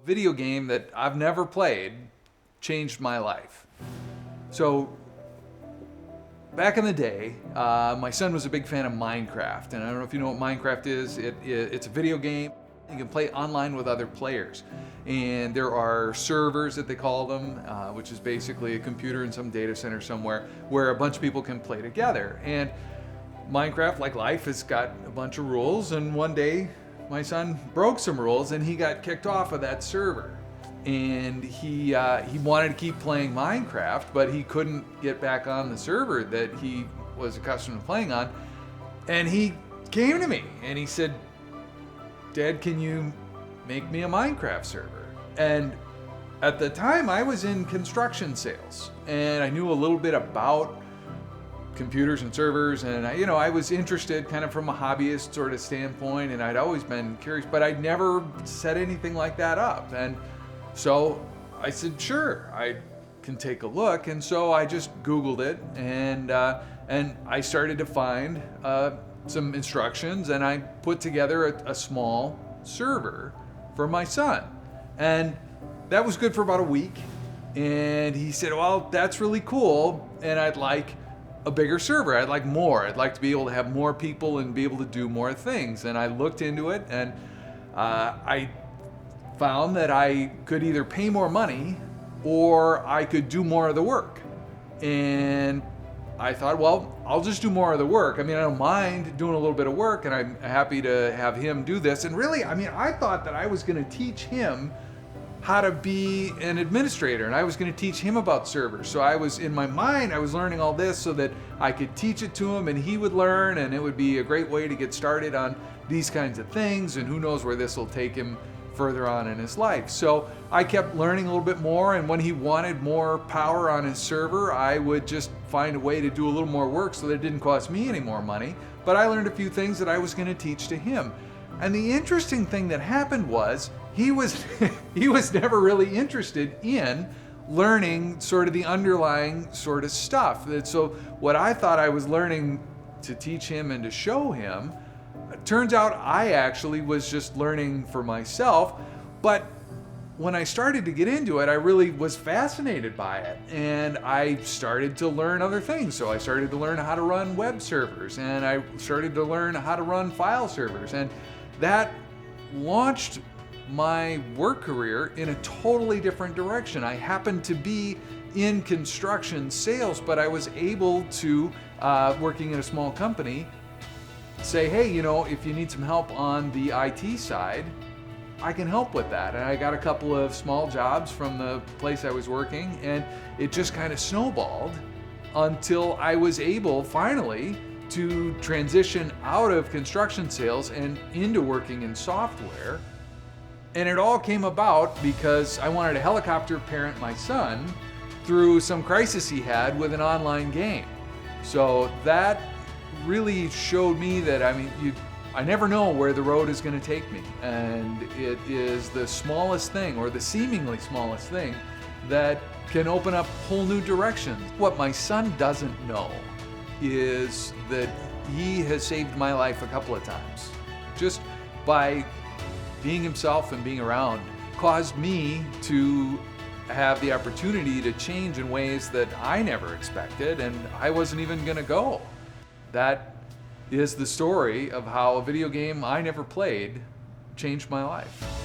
Video game that I've never played changed my life. So back in the day, my son was a big fan of Minecraft, and I don't know if you know what Minecraft is. It's a video game. You can play online with other players, and there are servers that they call them, which is basically a computer in some data center somewhere where a bunch of people can play together. And Minecraft, like life, has got a bunch of rules, and one day my son broke some rules and he got kicked off of that server. And he wanted to keep playing Minecraft, but he couldn't get back on the server that he was accustomed to playing on. And he came to me and he said, "Dad, can you make me a Minecraft server?" And at the time I was in construction sales and I knew a little bit about computers and servers, and I was interested kind of from a hobbyist sort of standpoint, and I'd always been curious, but I'd never set anything like that up. And so I said, sure, I can take a look. And so I just Googled it, and I started to find some instructions, and I put together a small server for my son. And that was good for about a week. And he said, well, that's really cool, and I'd like a bigger server. I'd like more. I'd like to be able to have more people and be able to do more things. And I looked into it, and I found that I could either pay more money or I could do more of the work. And I thought, well, I'll just do more of the work. I mean, I don't mind doing a little bit of work, and I'm happy to have him do this. And really, I mean, I thought that I was going to teach him how to be an administrator, and I was going to teach him about servers. So I was, in my mind, I was learning all this so that I could teach it to him and he would learn, and it would be a great way to get started on these kinds of things, and who knows where this will take him further on in his life. So I kept learning a little bit more, and when he wanted more power on his server, I would just find a way to do a little more work so that it didn't cost me any more money. But I learned a few things that I was going to teach to him. And the interesting thing that happened was he was never really interested in learning sort of the underlying sort of stuff. So what I thought I was learning to teach him and to show him, it turns out I actually was just learning for myself. But when I started to get into it, I really was fascinated by it, and I started to learn other things. So I started to learn how to run web servers, and I started to learn how to run file servers, and that launched my work career in a totally different direction. I happened to be in construction sales, but I was able to, working in a small company, say, hey, if you need some help on the IT side, I can help with that. And I got a couple of small jobs from the place I was working, and it just kind of snowballed until I was able finally to transition out of construction sales and into working in software. And it all came about because I wanted to helicopter parent my son through some crisis he had with an online game. So that really showed me that, I never know where the road is going to take me. And it is the smallest thing, or the seemingly smallest thing, that can open up whole new directions. What my son doesn't know is that he has saved my life a couple of times. Just by being himself and being around, caused me to have the opportunity to change in ways that I never expected, and I wasn't even gonna go. That is the story of how a video game I never played changed my life.